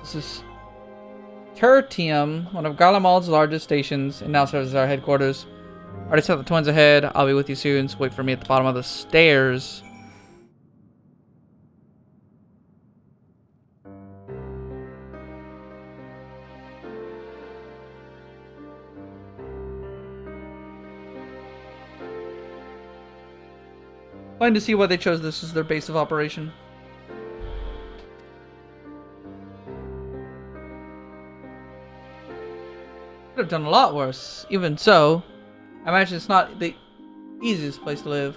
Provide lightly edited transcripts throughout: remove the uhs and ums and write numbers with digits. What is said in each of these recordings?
This is Tertium, one of Garlemald's largest stations, and now serves as our headquarters. Already sent the twins ahead. I'll be with you soon, so wait for me at the bottom of the stairs. Fine to see why they chose this as their base of operation. Could have done a lot worse. Even so, I imagine it's not the easiest place to live.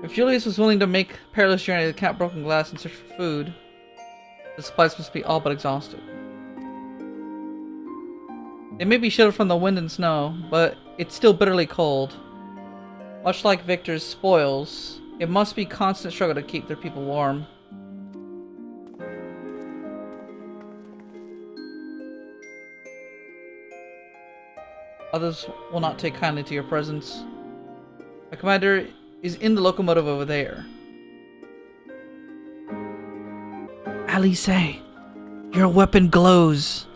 If Julius was willing to make a perilous journey to Camp Broken Glass in search for food, the supplies must be all but exhausted. They may be shielded from the wind and snow, but it's still bitterly cold. Much like Victor's spoils, it must be a constant struggle to keep their people warm. Others will not take kindly to your presence. My commander is in the locomotive over there. Alice, your weapon glows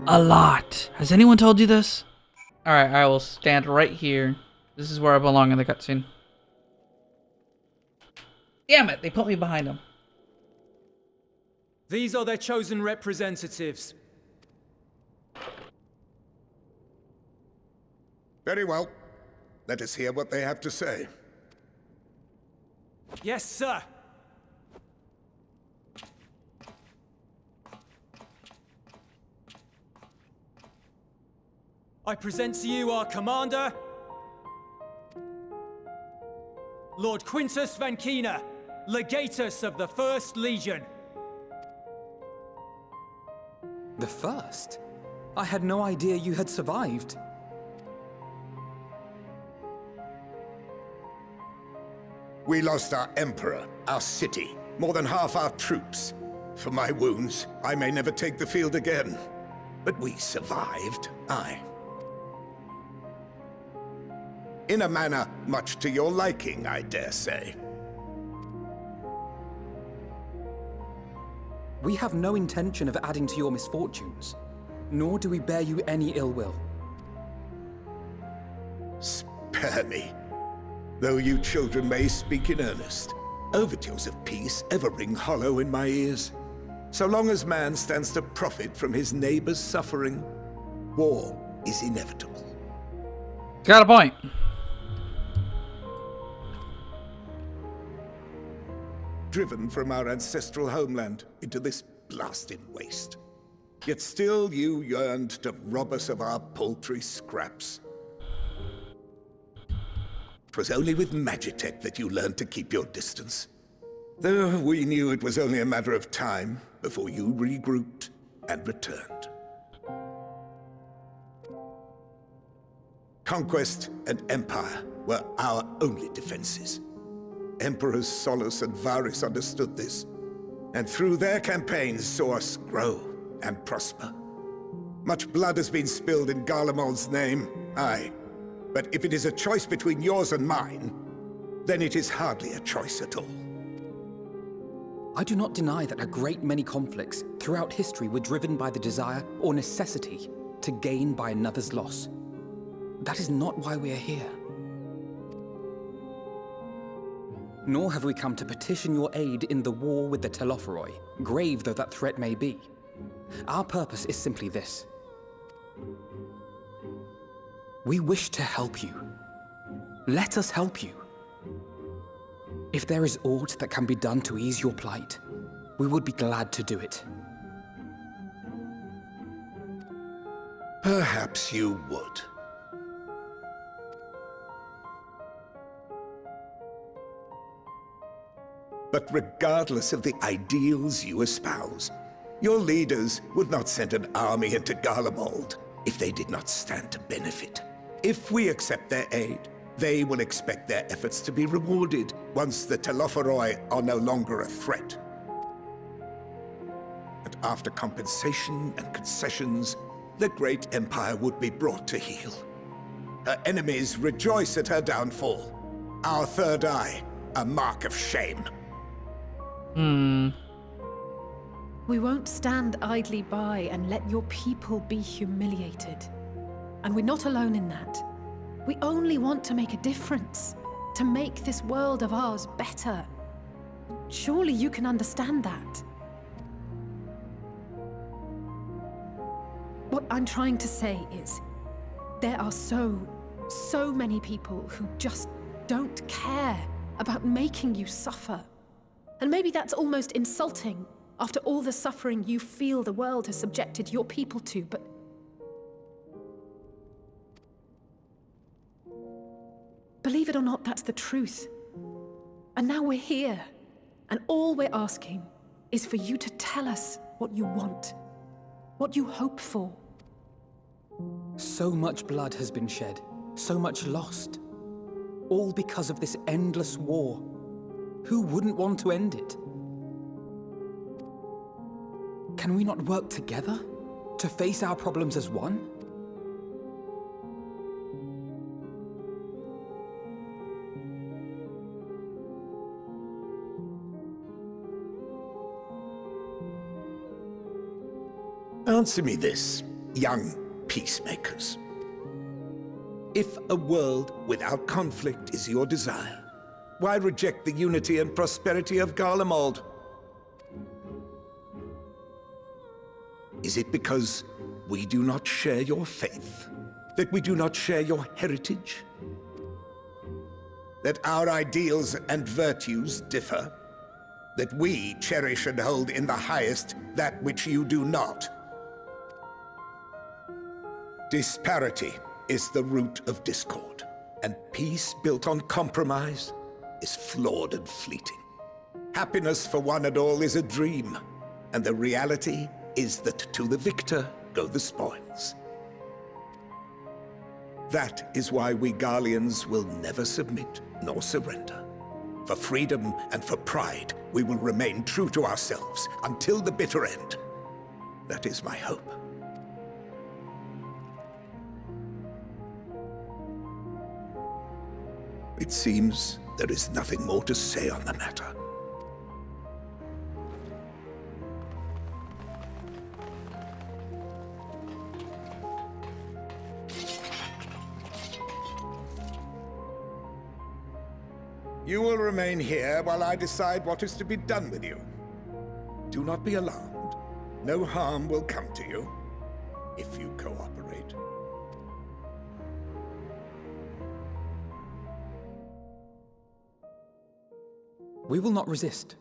a lot. Has anyone told you this? Alright, I will stand right here. This is where I belong in the cutscene. Damn it, they put me behind them. These are their chosen representatives. Very well. Let us hear what they have to say. Yes, sir. I present to you our commander, Lord Quintus Vankina, Legatus of the First Legion. The First? I had no idea you had survived. We lost our emperor, our city, more than half our troops. For my wounds, I may never take the field again. But we survived, aye. In a manner much to your liking, I dare say. We have no intention of adding to your misfortunes, nor do we bear you any ill will. Spare me. Though you children may speak in earnest, overtures of peace ever ring hollow in my ears. So long as man stands to profit from his neighbor's suffering, war is inevitable. Got a point. Driven from our ancestral homeland into this blasted waste. Yet still you yearned to rob us of our paltry scraps. 'Twas only with Magitech that you learned to keep your distance. Though we knew it was only a matter of time before you regrouped and returned. Conquest and empire were our only defenses. Emperors Solus and Varus understood this, and through their campaigns saw us grow and prosper. Much blood has been spilled in Garlemald's name, aye. But if it is a choice between yours and mine, then it is hardly a choice at all. I do not deny that a great many conflicts throughout history were driven by the desire or necessity to gain by another's loss. That is not why we are here. Nor have we come to petition your aid in the war with the Telophoroi, grave though that threat may be. Our purpose is simply this. We wish to help you. Let us help you. If there is aught that can be done to ease your plight, we would be glad to do it. Perhaps you would. But regardless of the ideals you espouse, your leaders would not send an army into Garlemald if they did not stand to benefit. If we accept their aid, they will expect their efforts to be rewarded once the Telophoroi are no longer a threat. And after compensation and concessions, the great empire would be brought to heel. Her enemies rejoice at her downfall. Our third eye, a mark of shame. We won't stand idly by and let your people be humiliated. And we're not alone in that. We only want to make a difference, to make this world of ours better. Surely you can understand that. What I'm trying to say is, there are so many people who just don't care about making you suffer. And maybe that's almost insulting after all the suffering you feel the world has subjected your people to, but believe it or not, that's the truth. And now we're here, and all we're asking is for you to tell us what you want, what you hope for. So much blood has been shed, so much lost. All because of this endless war. Who wouldn't want to end it? Can we not work together to face our problems as one? Answer me this, young peacemakers. If a world without conflict is your desire, why reject the unity and prosperity of Garlemald? Is it because we do not share your faith? That we do not share your heritage? That our ideals and virtues differ? That we cherish and hold in the highest that which you do not? Disparity is the root of discord, and peace built on compromise is flawed and fleeting. Happiness for one and all is a dream, and the reality is that to the victor go the spoils. That is why we Garleans will never submit nor surrender. For freedom and for pride, we will remain true to ourselves until the bitter end. That is my hope. It seems there is nothing more to say on the matter. You will remain here while I decide what is to be done with you. Do not be alarmed. No harm will come to you if you cooperate. We will not resist.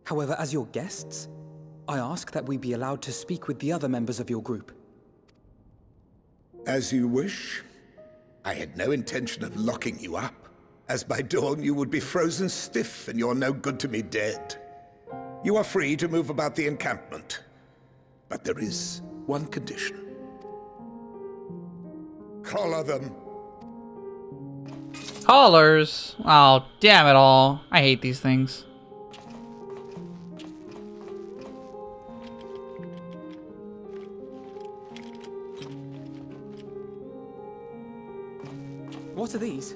However, as your guests, I ask that we be allowed to speak with the other members of your group. As you wish. I had no intention of locking you up, as by dawn you would be frozen stiff and you're no good to me dead. You are free to move about the encampment, but there is one condition. Collar them. Collars? Oh, damn it all. I hate these things. What are these?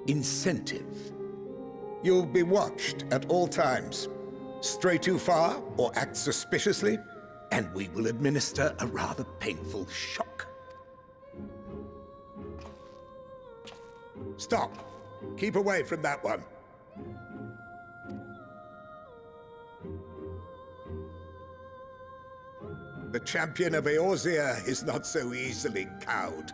Incentive. You'll be watched at all times. Stray too far or act suspiciously, and we will administer a rather painful shock. Stop. Keep away from that one. The champion of Eorzea is not so easily cowed.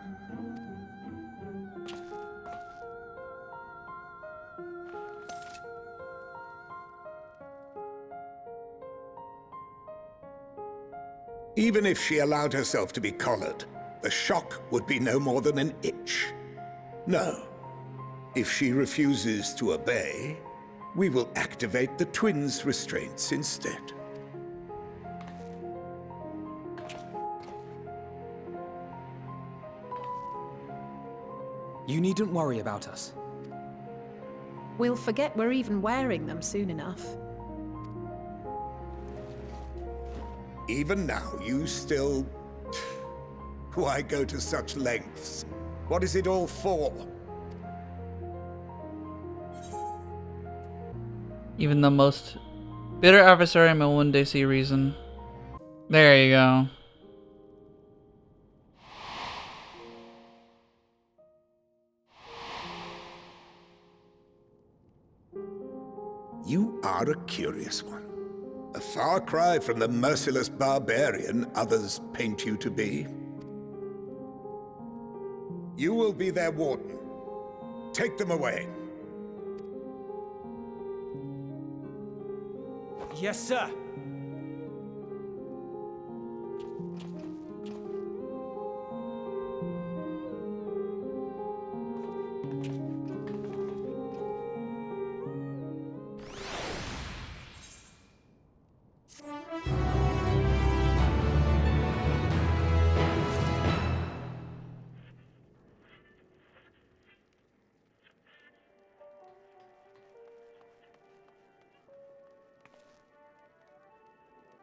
Even if she allowed herself to be collared, the shock would be no more than an itch. No. If she refuses to obey, we will activate the twins' restraints instead. You needn't worry about us. We'll forget we're even wearing them soon enough. Even now, you still... Why go to such lengths? What is it all for? Even the most bitter adversary may one day see reason. There you go. You are a curious one. A far cry from the merciless barbarian others paint you to be. You will be their warden. Take them away. Yes, sir.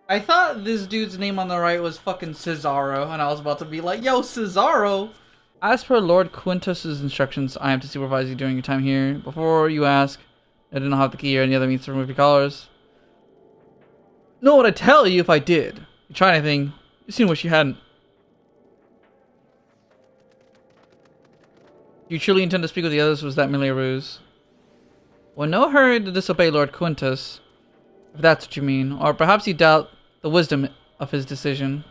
I thought this dude's name on the right was fucking Cesaro, and I was about to be like, yo, Cesaro! As per Lord Quintus's instructions, I am to supervise you during your time here. Before you ask, I do not have the key or any other means to remove your collars. Know what I'd tell you if I did. You try anything, you soon wish you hadn't. You truly intend to speak with the others, was that merely a ruse? Well, no hurry to disobey Lord Quintus, if that's what you mean. Or perhaps you doubt the wisdom of his decision.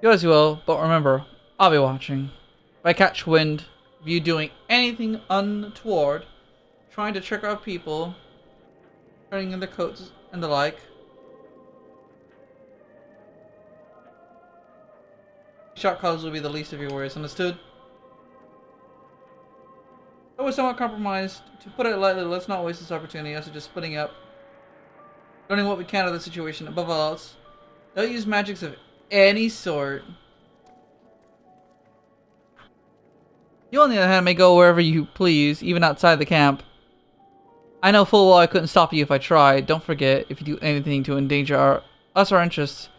Do as you will, but remember, I'll be watching. If I catch wind of you doing anything untoward, trying to trick our people, turning in their coats and the like, shot callers will be the least of your worries, understood? I was somewhat compromised. To put it lightly, let's not waste this opportunity. Us just splitting up, learning what we can of the situation. Above all else, don't use magics of any sort. You, on the other hand, may go wherever you please, even outside the camp. I know full well I couldn't stop you if I tried. Don't forget, if you do anything to endanger our interests,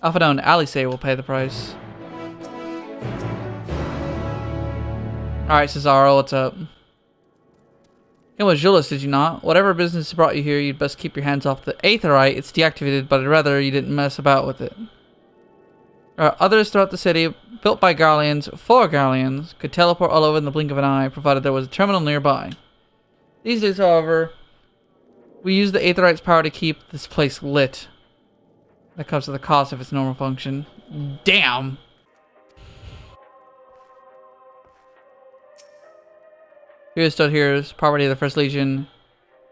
Alphadone and Alice will pay the price. Alright, Cesaro, what's up? Came with Jullus, did you not? Whatever business brought you here, you'd best keep your hands off the Aetherite. It's deactivated, but I'd rather you didn't mess about with it. There are others throughout the city, built by Garleans, for Garleans, could teleport all over in the blink of an eye, provided there was a terminal nearby. These days, however, we use the Aetherite's power to keep this place lit. That comes to the cost of its normal function. Damn! Here stood heroes, property of the First Legion.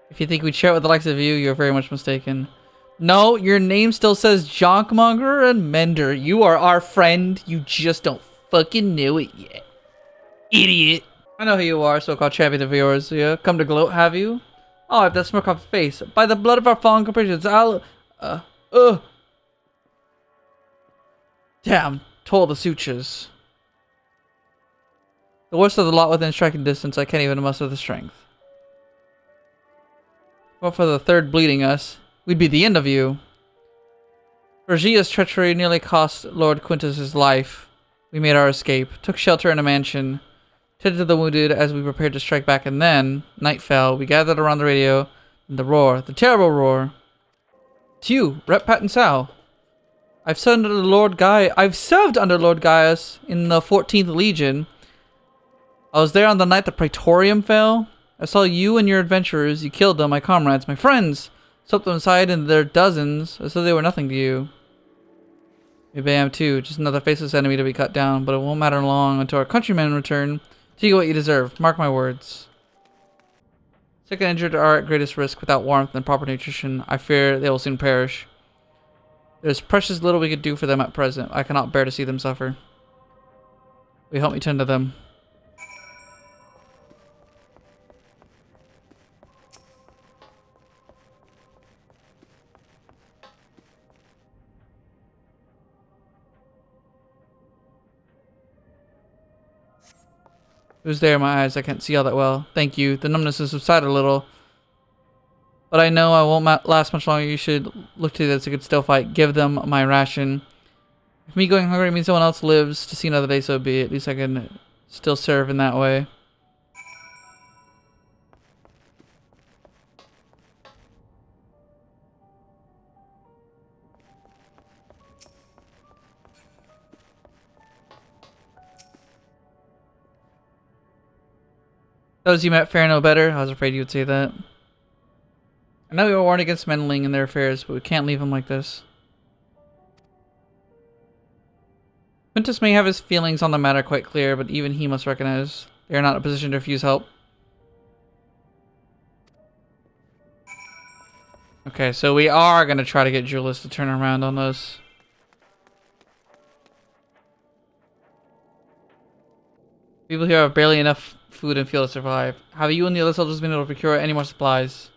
If you think we'd share it with the likes of you, you're very much mistaken. No, your name still says Jonkmonger and Mender. You are our friend. You just don't fucking know it yet. Idiot. I know who you are, so-called champion of yours. Yeah, come to gloat, have you? Oh, I have that smirk off your face. By the blood of our fallen compatriots, I'll... Damn, told the sutures. The worst of the lot within striking distance, I can't even muster the strength. But for the third bleeding us, we'd be the end of you. Vergia's treachery nearly cost Lord Quintus his life. We made our escape, took shelter in a mansion, tended to the wounded as we prepared to strike back, and then, night fell, we gathered around the radio, and the roar, the terrible roar. It's you, Rep Patton Sal. I've served under Lord Gaius in the 14th Legion. I was there on the night the Praetorium fell. I saw you and your adventurers. You killed them, my comrades, my friends. Swept them aside in their dozens, as though they were nothing to you. Maybe I am too, just another faceless enemy to be cut down, but it won't matter long until our countrymen return to you what you deserve. Mark my words. Sick and injured are at greatest risk. Without warmth and proper nutrition, I fear they will soon perish. There's precious little we could do for them at present. I cannot bear to see them suffer. Will you help me tend to them? Who's there in my eyes? I can't see all that well. Thank you. The numbness has subsided a little. But I know I won't last much longer. You should look to this. It's a good still fight. Give them my ration. If me going hungry means someone else lives to see another day, so be it. At least I can still serve in that way. Those you met fare no better. I was afraid you would say that. I know we were warned against meddling in their affairs, but we can't leave them like this. Quintus may have his feelings on the matter quite clear, but even he must recognize they are not in a position to refuse help. Okay, so we are going to try to get Jullus to turn around on us. People here have barely enough food and fuel to survive. Have you and the other soldiers been able to procure any more supplies?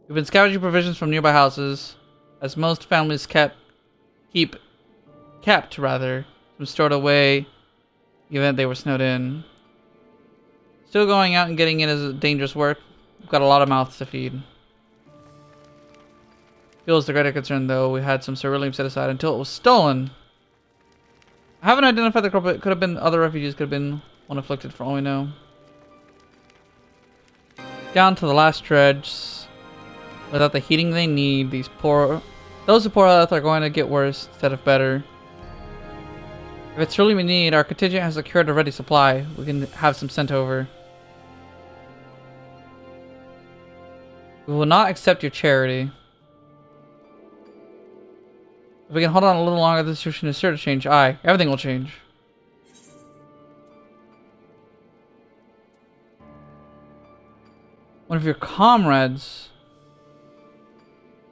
We've been scavenging provisions from nearby houses, as most families kept some stored away in the event they were snowed in. Still going out and getting in is dangerous work. We've got a lot of mouths to feed. Fuel is the greater concern, though. We had some ceruleum set aside until it was stolen. I haven't identified the culprit. Could have been other refugees. Could have been one afflicted, for all we know. Down to the last dregs. Without the heating they need, those who pour out are going to get worse instead of better. If it's really we need, our contingent has secured a ready supply. We can have some sent over. We will not accept your charity. If we can hold on a little longer, the situation is sure to change. Aye, everything will change. One of your comrades.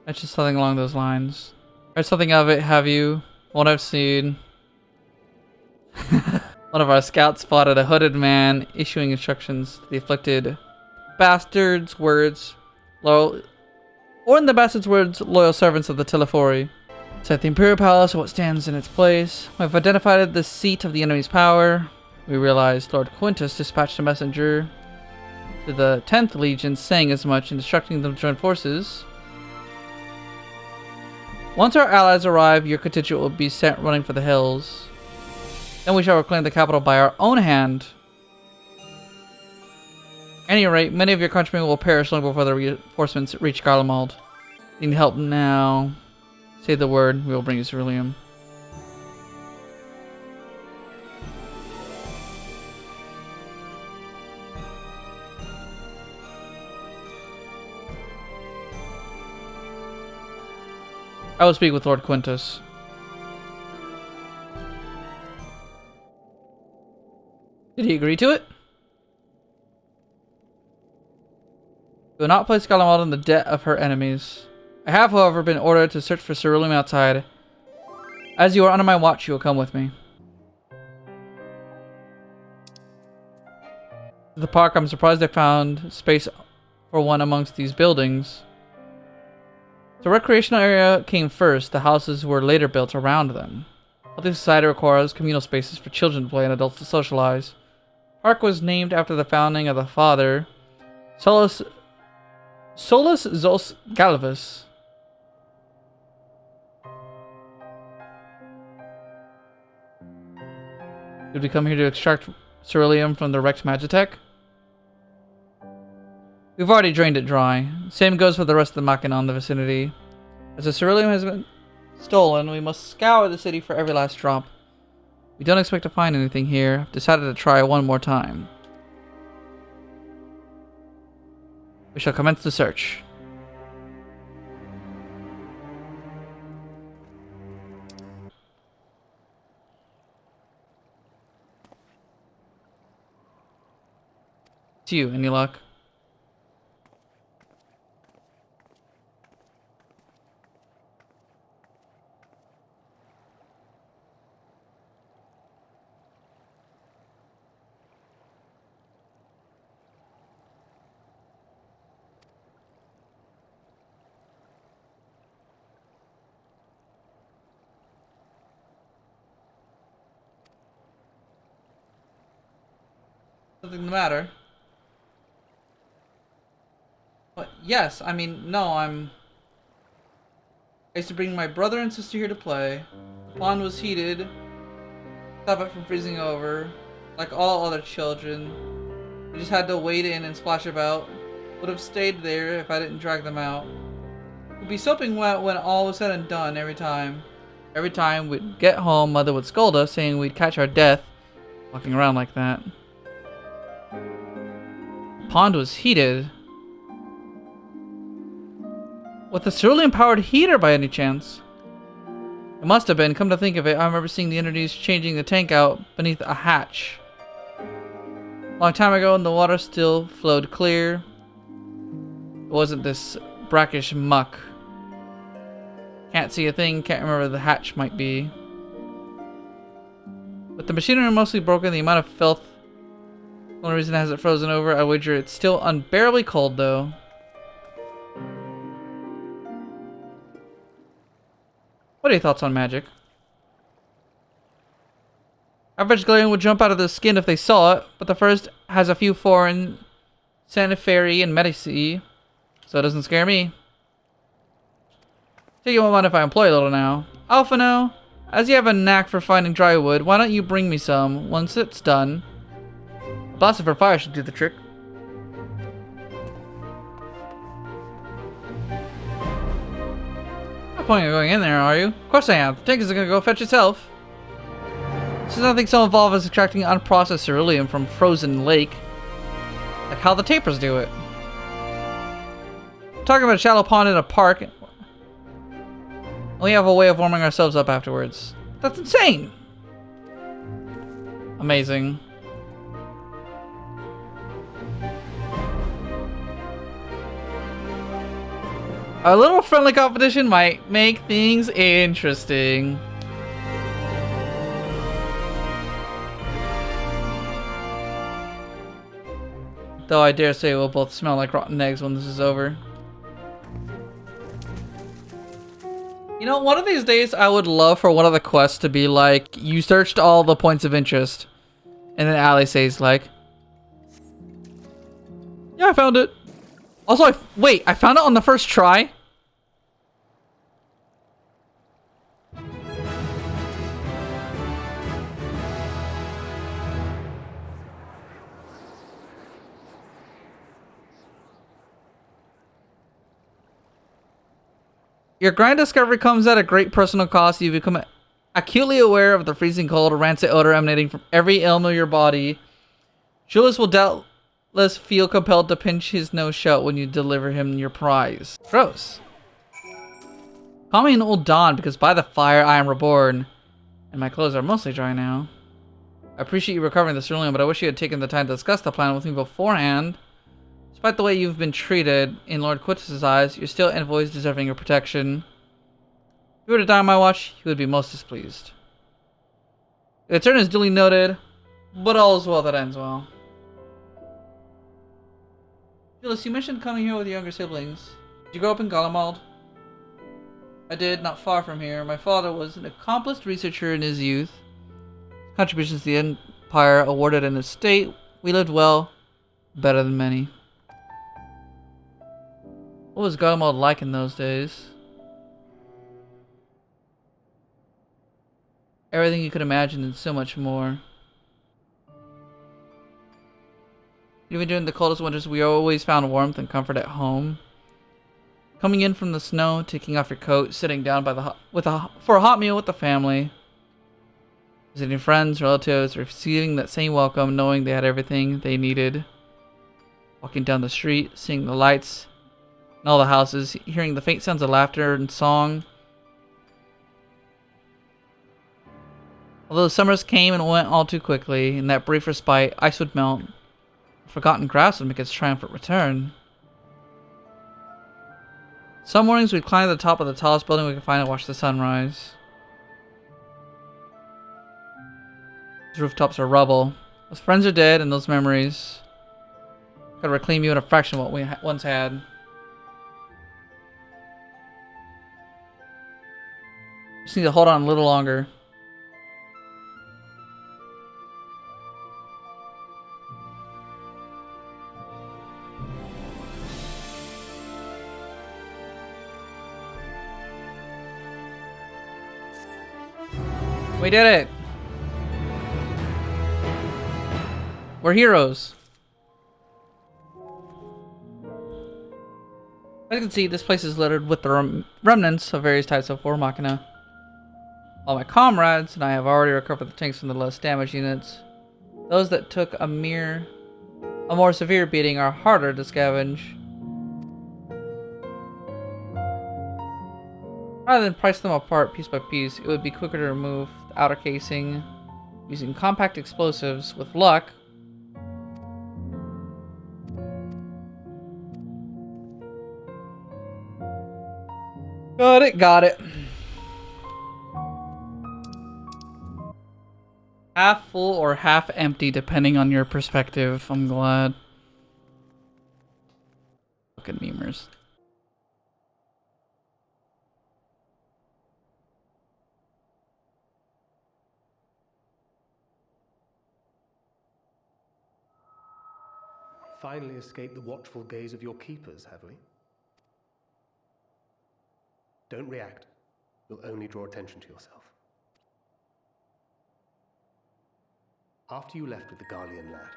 That's just something along those lines. Heard something of it, have you? What I've seen. One of our scouts spotted a hooded man issuing instructions to the afflicted. Bastards' words. Loyal servants of the Telefori. Set the Imperial Palace and what stands in its place. We've identified the seat of the enemy's power. We realized Lord Quintus dispatched a messenger to the 10th Legion saying as much and instructing them to join forces. Once our allies arrive, your contingent will be sent running for the hills. Then we shall reclaim the capital by our own hand. At any rate, many of your countrymen will perish long before the reinforcements reach Garlemald. Need help now. Say the word, we will bring you ceruleum. I will speak with Lord Quintus. Did he agree to it? Do not place Garlemald in the debt of her enemies. I have, however, been ordered to search for ceruleum outside. As you are under my watch, you will come with me. To the park, I'm surprised I found space for one amongst these buildings. The recreational area came first. The houses were later built around them. Healthy society requires communal spaces for children to play and adults to socialize. The park was named after the founding of the father, Solus Zos Galvus. Did we come here to extract ceruleum from the wrecked Magitech? We've already drained it dry. Same goes for the rest of the Machina in the vicinity. As the ceruleum has been stolen, we must scour the city for every last drop. We don't expect to find anything here. I've decided to try one more time. We shall commence the search. It's you, any luck? Something the matter? yes, I mean, no, I used to bring my brother and sister here to play. The pond was heated. Stop it from freezing over. Like all other children. We just had to wade in and splash about. Would have stayed there if I didn't drag them out. We'd be sopping wet when all was said and done every time. Every time we'd get home, Mother would scold us, saying we'd catch our death walking around like that. The pond was heated. With a cerulean-powered heater by any chance? It must have been. Come to think of it, I remember seeing the Energies changing the tank out beneath a hatch. A long time ago, and the water still flowed clear. It wasn't this brackish muck. Can't see a thing, can't remember the hatch might be. With the machinery mostly broken, the amount of filth... The only reason it hasn't frozen over, I wager it's still unbearably cold though. What are your thoughts on magic? Average Galarian would jump out of the skin if they saw it, but the first has a few foreign, Saniferi and Medici, so it doesn't scare me. Take it won't mind if I employ a little now. Alphino, as you have a knack for finding dry wood, why don't you bring me some once it's done? A blast of her fire should do the trick. No point in going in there, are you? Of course I am. The tank isn't gonna go fetch itself. This is nothing so involved as extracting unprocessed ceruleum from frozen lake. Like how the tapers do it. Talking about a shallow pond in a park. We have a way of warming ourselves up afterwards. That's insane! Amazing. A little friendly competition might make things interesting. Though I dare say we'll both smell like rotten eggs when this is over. You know, one of these days I would love for one of the quests to be like, you searched all the points of interest. And then Allie says like, yeah, I found it. Also, wait, I found it on the first try? Your grand discovery comes at a great personal cost. You become acutely aware of the freezing cold, rancid odor emanating from every ailment of your body. Jullus will doubtless feel compelled to pinch his nose shut when you deliver him your prize. Gross. Call me an old Don, because by the fire I am reborn. And my clothes are mostly dry now. I appreciate you recovering the cerulean, but I wish you had taken the time to discuss the plan with me beforehand. Despite the way you've been treated, in Lord Quintus's eyes, you're still envoys deserving your protection. If you were to die on my watch, he would be most displeased. The turn is duly noted, but all is well that ends well. Jullus, you mentioned coming here with your younger siblings. Did you grow up in Galamald? I did, not far from here. My father was an accomplished researcher in his youth. Contributions to the Empire awarded an estate. We lived well, better than many. What was Galamald like in those days? Everything you could imagine and so much more. Even during the coldest winters, we always found warmth and comfort at home. Coming in from the snow, taking off your coat, sitting down by the for a hot meal with the family. Visiting friends, relatives, receiving that same welcome, knowing they had everything they needed. Walking down the street, seeing the lights in all the houses, hearing the faint sounds of laughter and song. Although the summers came and went all too quickly, in that brief respite, ice would melt. Forgotten grass would make its triumphant return. Some mornings we'd climb to the top of the tallest building we could find and watch the sunrise. These rooftops are rubble. Those friends are dead, and those memories could reclaim you in a fraction of what we once had. Just need to hold on a little longer. We did it! We're heroes. As you can see, this place is littered with the remnants of various types of War Machina. All my comrades and I have already recovered the tanks from the less damaged units. Those that took a more severe beating are harder to scavenge. Rather than price them apart piece by piece, it would be quicker to remove the outer casing using compact explosives with luck. Got it. Half full or half empty, depending on your perspective. I'm glad. Fucking memers. Finally escaped the watchful gaze of your keepers, have we? Don't react. You'll only draw attention to yourself. After you left with the Garlean lad,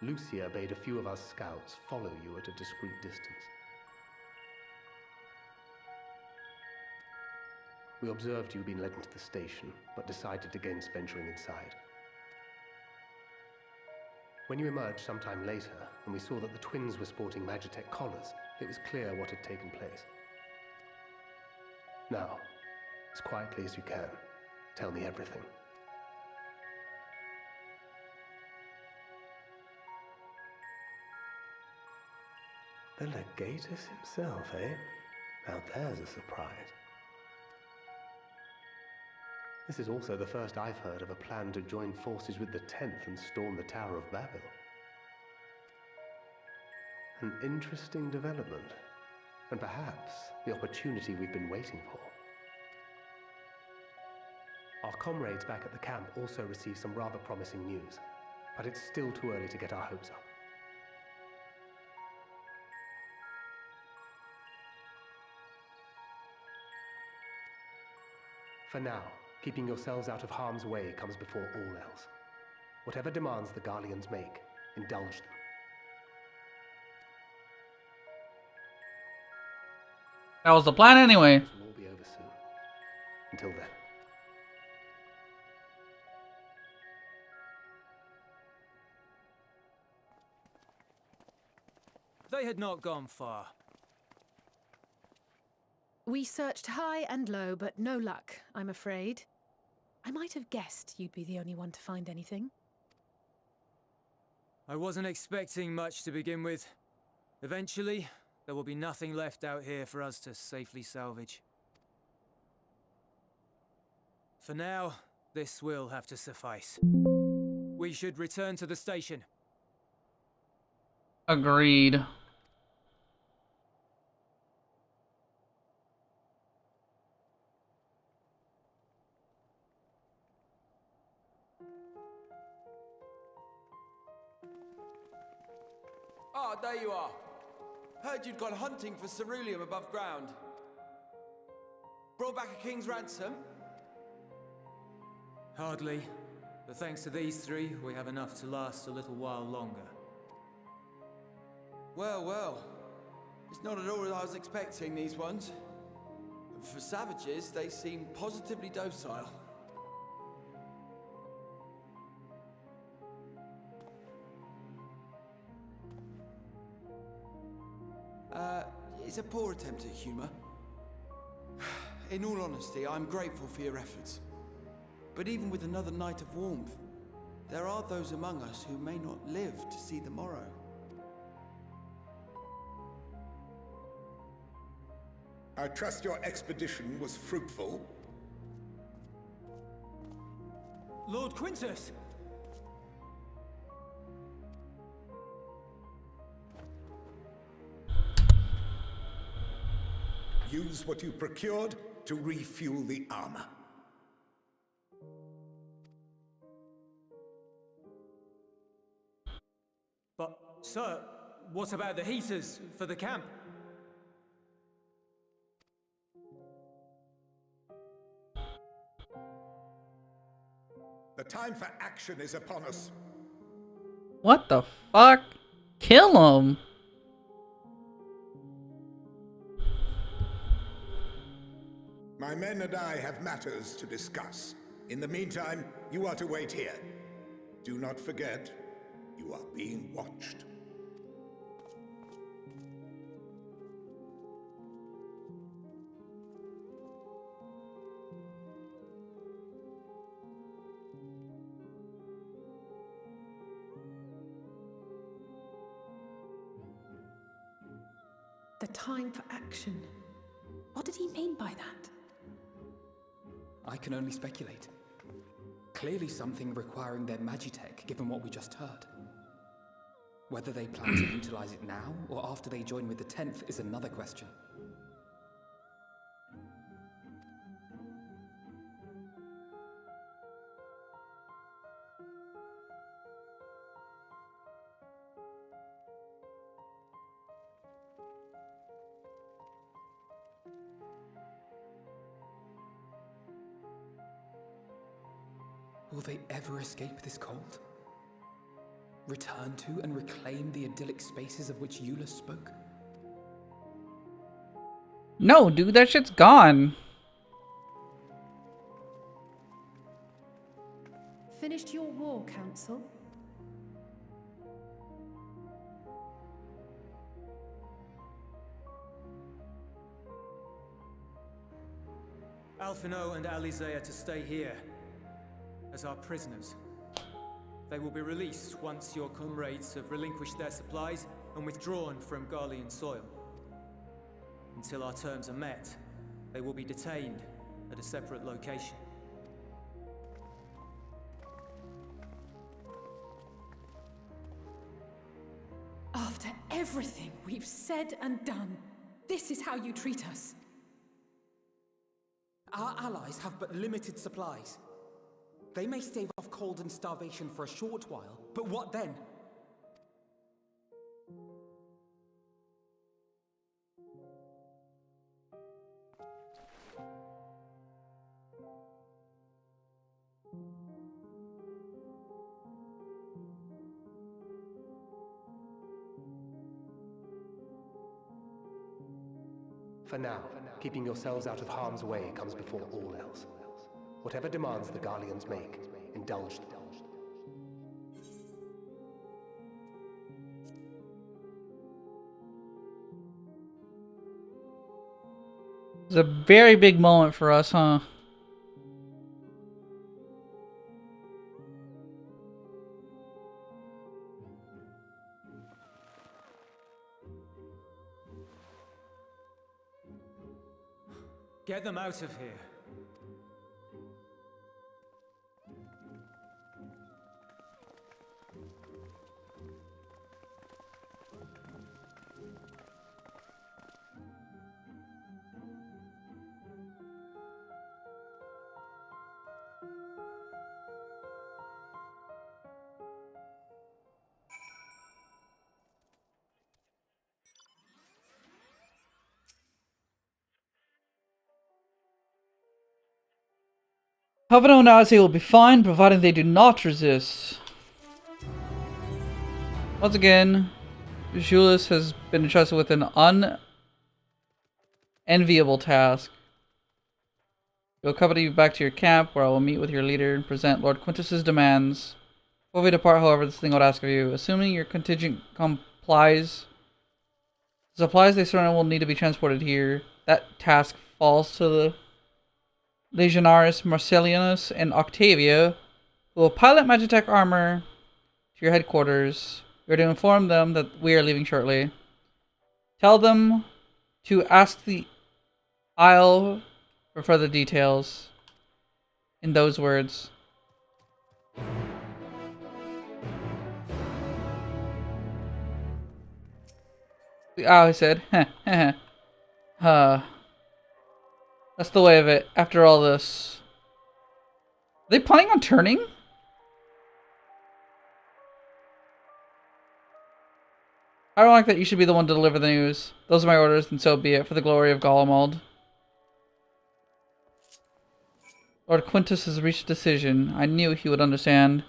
Lucia bade a few of us scouts follow you at a discreet distance. We observed you being led into the station, but decided against venturing inside. When you emerged sometime later, and we saw that the twins were sporting Magitech collars, it was clear what had taken place. Now, as quietly as you can, tell me everything. The Legatus himself, eh? Now there's a surprise. This is also the first I've heard of a plan to join forces with the 10th and storm the Tower of Babel. An interesting development, and perhaps the opportunity we've been waiting for. Our comrades back at the camp also received some rather promising news, but it's still too early to get our hopes up. For now, keeping yourselves out of harm's way comes before all else. Whatever demands the Garleans make, indulge them. That was the plan anyway. This will all be over soon. Until then. They had not gone far. We searched high and low, but no luck, I'm afraid. I might have guessed you'd be the only one to find anything. I wasn't expecting much to begin with. Eventually, there will be nothing left out here for us to safely salvage. For now, this will have to suffice. We should return to the station. Agreed. Ah, there you are. Heard you'd gone hunting for ceruleum above ground. Brought back a king's ransom? Hardly. But thanks to these three, we have enough to last a little while longer. Well, well. It's not at all as I was expecting, these ones. And for savages, they seem positively docile. It's a poor attempt at humor. In all honesty, I'm grateful for your efforts. But even with another night of warmth, there are those among us who may not live to see the morrow. I trust your expedition was fruitful. Lord Quintus! Use what you procured to refuel the armor. But, sir, what about the heaters for the camp? The time for action is upon us. What the fuck? Kill him! My men and I have matters to discuss. In the meantime, you are to wait here. Do not forget, you are being watched. The time for action. What did he mean by that? I can only speculate. Clearly something requiring their magitech, given what we just heard. Whether they plan to utilize it now, or after they join with the 10th, is another question. Will they ever escape this cold? Return to and reclaim the idyllic spaces of which Jullus spoke? No, dude, that shit's gone. Finished your war, Council? Alphino and Alizé are to stay here as our prisoners. They will be released once your comrades have relinquished their supplies and withdrawn from Garlean soil. Until our terms are met, they will be detained at a separate location. After everything we've said and done, this is how you treat us. Our allies have but limited supplies. They may stave off cold and starvation for a short while, but what then? For now, keeping yourselves out of harm's way comes before all else. Whatever demands the Garleans make, indulge them. It's a very big moment for us, huh? Get them out of here. Havano and Ozzy will be fine, providing they do not resist. Once again, Jullus has been entrusted with an unenviable task. He will accompany you back to your camp, where I will meet with your leader and present Lord Quintus's demands. Before we depart, however, this thing I would ask of you. Assuming your contingent complies, the supplies they surrender will need to be transported here. That task falls to the Legionaris Marcellianus and Octavia, who will pilot Magitech armor to your headquarters. We are to inform them that we are leaving shortly. Tell them to ask the Isle for further details. In those words. The Isle said, heh, that's the way of it, after all this. Are they planning on turning? I don't like that you should be the one to deliver the news. Those are my orders, and so be it, for the glory of Golemald. Lord Quintus has reached a decision. I knew he would understand.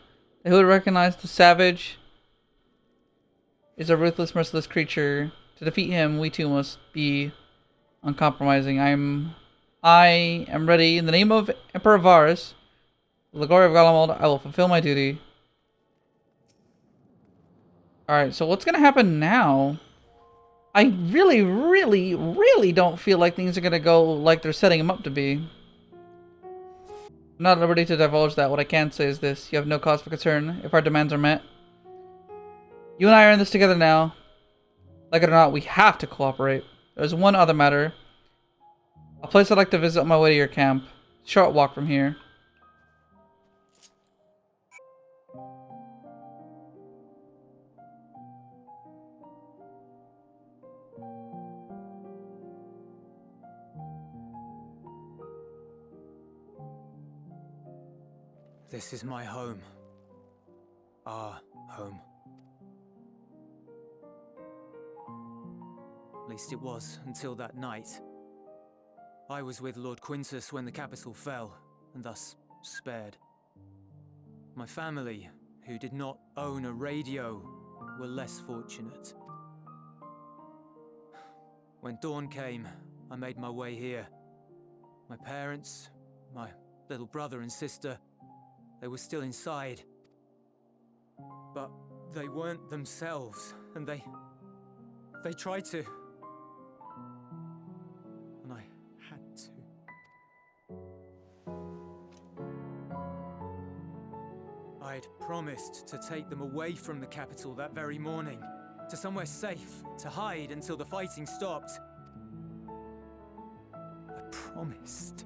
That he would recognize the savage is a ruthless, merciless creature. To defeat him, we too must be uncompromising. I am ready. In the name of Emperor Varus, for the glory of Galamald, I will fulfill my duty. Alright, so what's gonna happen now? I really, really, really don't feel like things are gonna go like they're setting him up to be. I'm not at liberty to divulge that. What I can say is this. You have no cause for concern if our demands are met. You and I are in this together now. Like it or not, we have to cooperate. There's one other matter. A place I'd like to visit on my way to your camp. Short walk from here. This is my home. Our home. At least it was until that night. I was with Lord Quintus when the capital fell, and thus spared. My family, who did not own a radio, were less fortunate. When dawn came, I made my way here. My parents, my little brother and sister, they were still inside. But they weren't themselves, and they tried to. And I had to. I'd promised to take them away from the capital that very morning, to somewhere safe, to hide until the fighting stopped. I promised.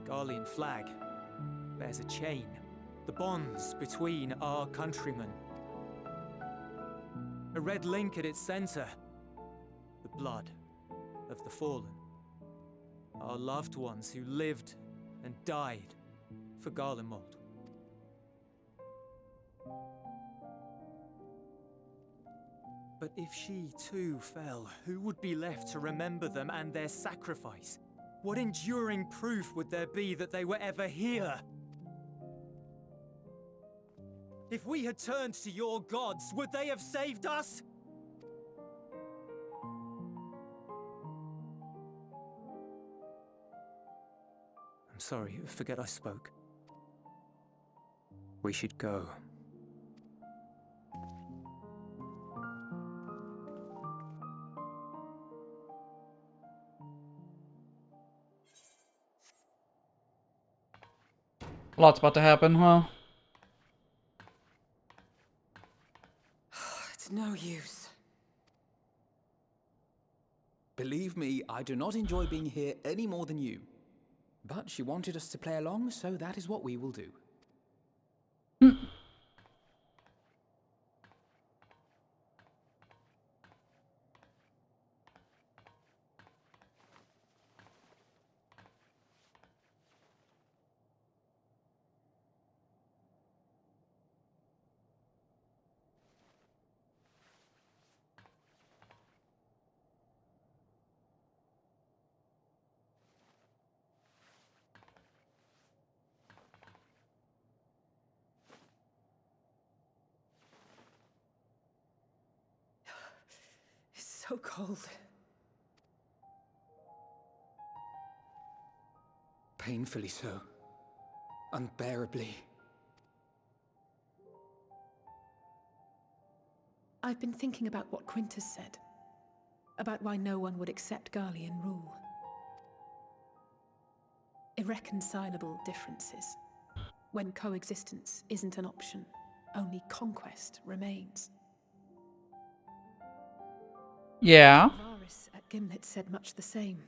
Garlean flag bears a chain, the bonds between our countrymen. A red link at its center, the blood of the fallen. Our loved ones who lived and died for Garlemald. But if she too fell, who would be left to remember them and their sacrifice? What enduring proof would there be that they were ever here? If we had turned to your gods, would they have saved us? I'm sorry, forget I spoke. We should go. A lot's about to happen, huh? It's no use. Believe me, I do not enjoy being here any more than you. But she wanted us to play along, so that is what we will do. It's so cold. Painfully so. Unbearably. I've been thinking about what Quintus said. About why no one would accept Garlean rule. Irreconcilable differences. When coexistence isn't an option, only conquest remains. Yeah. Varus at Gimlet said much the same.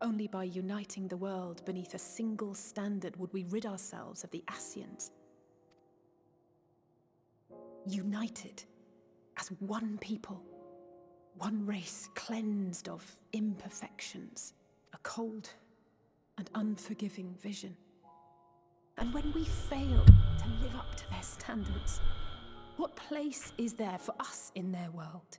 Only by uniting the world beneath a single standard would we rid ourselves of the Ascians. United as one people, one race cleansed of imperfections, a cold and unforgiving vision. And when we fail to live up to their standards, What place is there for us in their world?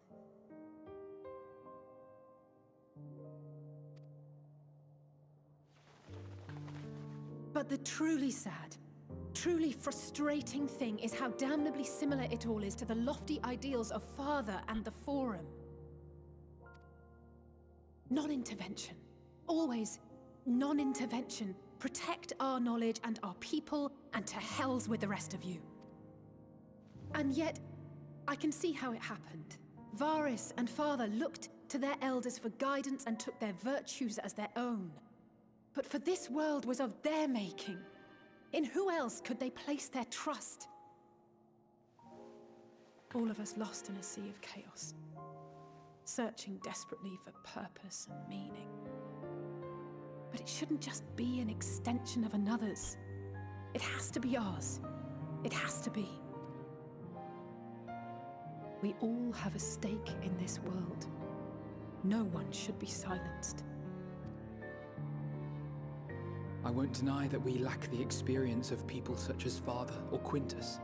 But the truly sad, truly frustrating thing is how damnably similar it all is to the lofty ideals of Father and the Forum. Non-intervention. Always non-intervention. Protect our knowledge and our people, and to hells with the rest of you. And yet, I can see how it happened. Varys and Father looked to their elders for guidance and took their virtues as their own. But for this world was of their making. In who else could they place their trust? All of us lost in a sea of chaos, searching desperately for purpose and meaning. But it shouldn't just be an extension of another's. It has to be ours. It has to be. We all have a stake in this world. No one should be silenced. I won't deny that we lack the experience of people such as Father or Quintus.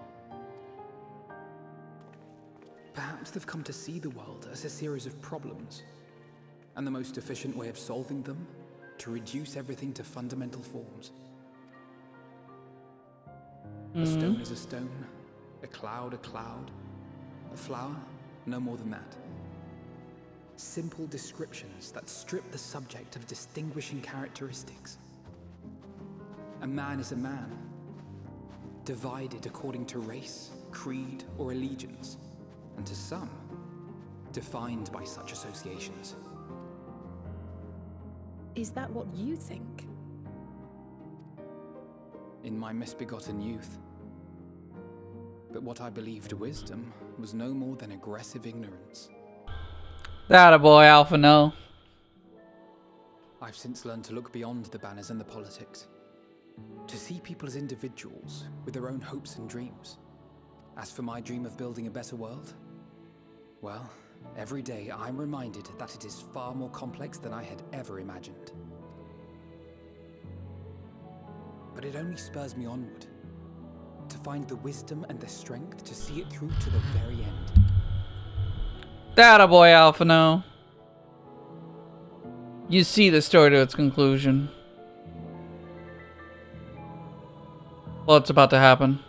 Perhaps they've come to see the world as a series of problems, and the most efficient way of solving them, to reduce everything to fundamental forms. A stone is a stone, a cloud, a flower, no more than that. Simple descriptions that strip the subject of distinguishing characteristics. A man is a man, divided according to race, creed, or allegiance, and to some, defined by such associations. Is that what you think? In my misbegotten youth. But what I believed wisdom was no more than aggressive ignorance. That a boy, Alpha no. I've since learned to look beyond the banners and the politics. To see people as individuals with their own hopes and dreams. As for my dream of building a better world, well, every day I'm reminded that it is far more complex than I had ever imagined. But it only spurs me onward, to find the wisdom and the strength to see it through to the very end. That a boy, Alpha no. You see the story to its conclusion. What's about to happen?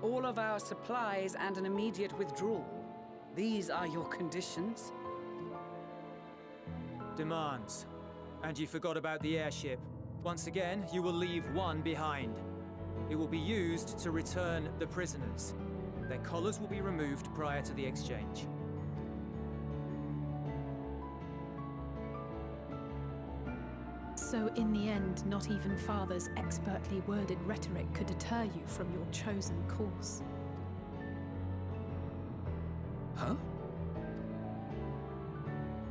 All of our supplies and an immediate withdrawal. These are your conditions? Demands. And you forgot about the airship. Once again, you will leave one behind. It will be used to return the prisoners. Their collars will be removed prior to the exchange. So in the end, not even Father's expertly worded rhetoric could deter you from your chosen course. Huh?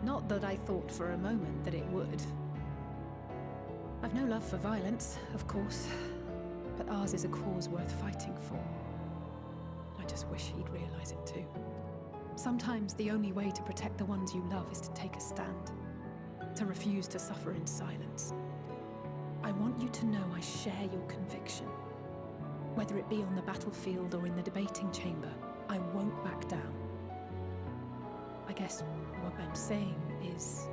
Not that I thought for a moment that it would. I've no love for violence, of course, but ours is a cause worth fighting for. I just wish he'd realize it too. Sometimes the only way to protect the ones you love is to take a stand, to refuse to suffer in silence. I want you to know I share your conviction. Whether it be on the battlefield or in the debating chamber, I won't back down. I guess what I'm saying is...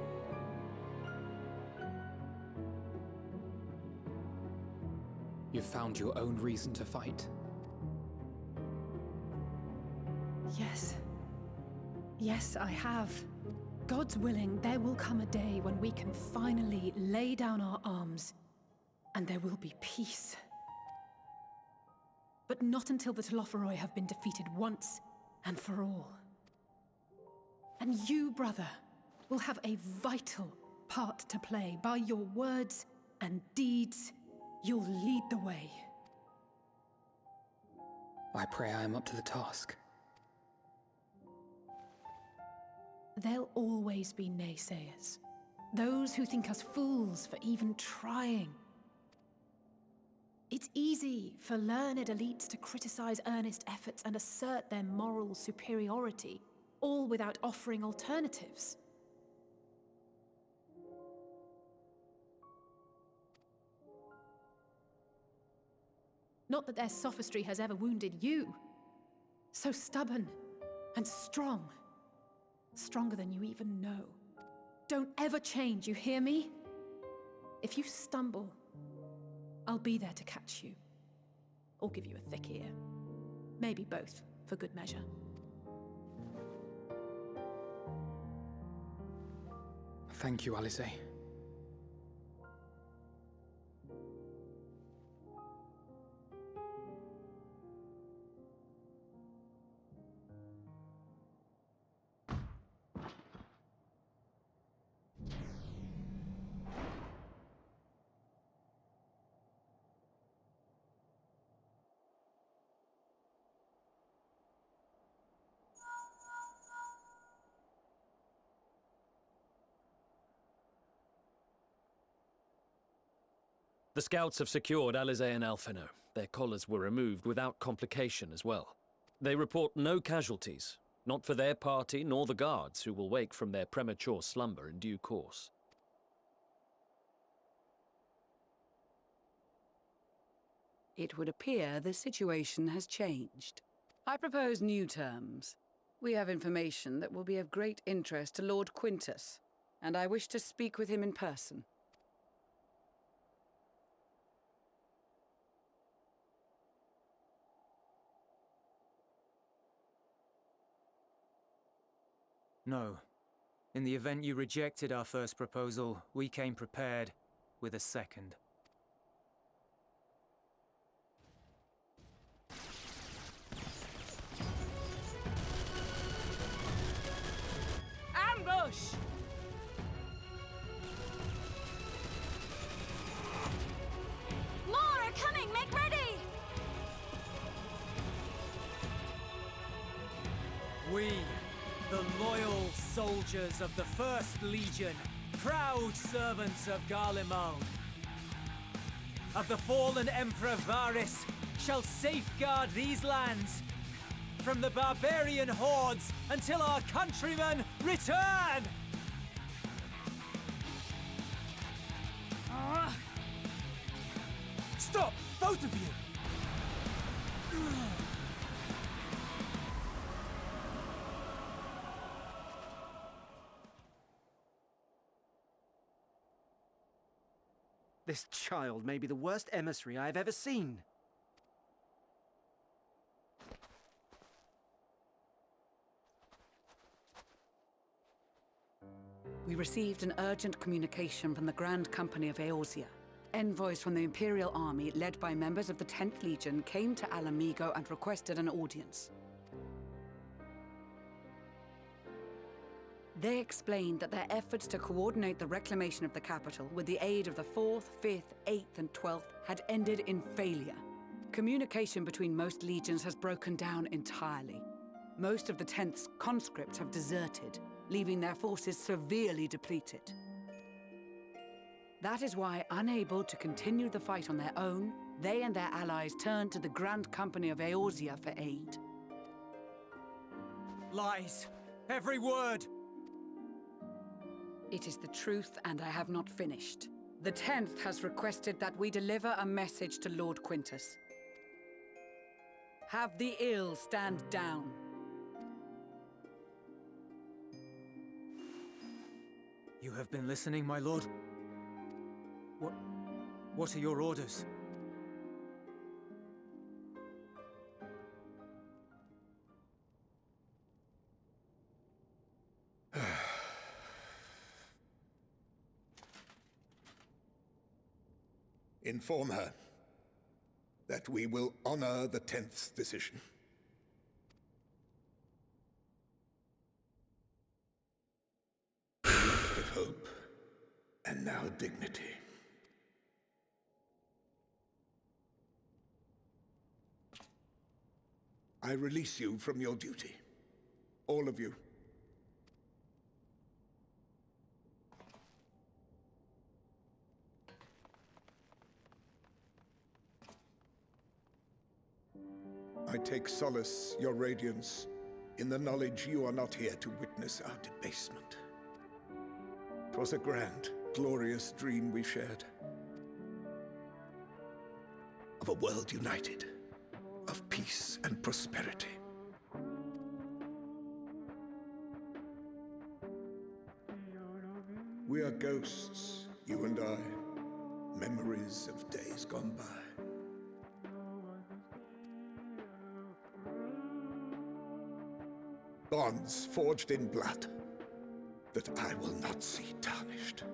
You've found your own reason to fight. Yes. Yes, I have. God's willing, there will come a day when we can finally lay down our arms, and there will be peace. But not until the Telophoroi have been defeated once and for all. And you, brother, will have a vital part to play. By your words and deeds, you'll lead the way. I pray I am up to the task. There'll always be naysayers. Those who think us fools for even trying. It's easy for learned elites to criticize earnest efforts and assert their moral superiority, all without offering alternatives. Not that their sophistry has ever wounded you. So stubborn and strong. Stronger than you even know. Don't ever change, you hear me? If you stumble, I'll be there to catch you. Or give you a thick ear. Maybe both, for good measure. Thank you, Alice. The scouts have secured Alize and Alphino. Their collars were removed without complication as well. They report no casualties, not for their party nor the guards, who will wake from their premature slumber in due course. It would appear the situation has changed. I propose new terms. We have information that will be of great interest to Lord Quintus, and I wish to speak with him in person. No. In the event you rejected our first proposal, we came prepared with a second. Ambush! More are coming! Make ready! We, the loyal soldiers of the First Legion, proud servants of Garlemald, of the fallen Emperor Varys, shall safeguard these lands from the barbarian hordes until our countrymen return! Stop! Both of you! This child may be the worst emissary I have ever seen. We received an urgent communication from the Grand Company of Eorzea. Envoys from the Imperial Army, led by members of the 10th Legion, came to Alamigo and requested an audience. They explained that their efforts to coordinate the reclamation of the capital with the aid of the 4th, 5th, 8th, and 12th had ended in failure. Communication between most legions has broken down entirely. Most of the 10th's conscripts have deserted, leaving their forces severely depleted. That is why, unable to continue the fight on their own, they and their allies turned to the Grand Company of Eorzea for aid. Lies! Every word! It is the truth, and I have not finished. The 10th has requested that we deliver a message to Lord Quintus. Have the ill stand down. You have been listening, my lord? What are your orders? Inform her that we will honor the 10th's decision. A gift of hope, and now dignity. I release you from your duty. All of you. I take solace, your radiance, in the knowledge you are not here to witness our debasement. 'Twas a grand, glorious dream we shared. of a world united, of peace and prosperity. We are ghosts, you and I, memories of days gone by. Bonds forged in blood that I will not see tarnished.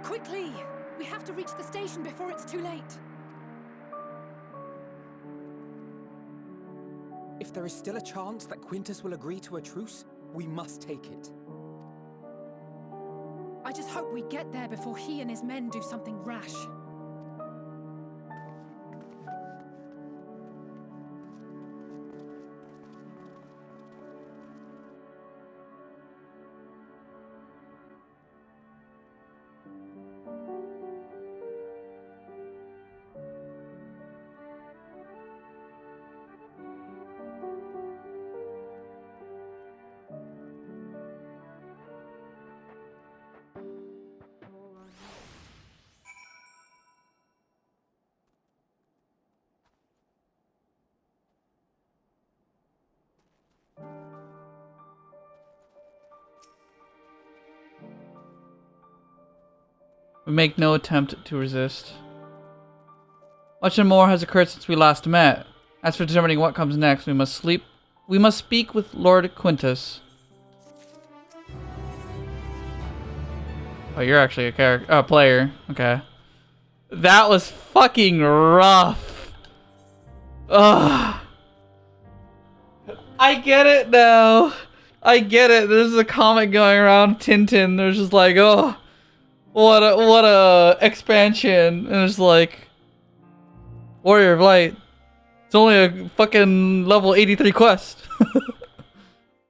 Quickly! We have to reach the station before it's too late. If there is still a chance that Quintus will agree to a truce, we must take it. I just hope we get there before he and his men do something rash. We make no attempt to resist. Much and more has occurred since we last met. As for determining what comes next, we must speak with Lord Quintus. Oh, you're actually a player. Okay. That was fucking rough. Ugh. I get it now. I get it. There's a comic going around Tintin. There's just like, oh, what a expansion. And it's like, Warrior of Light. It's only a fucking level 83 quest.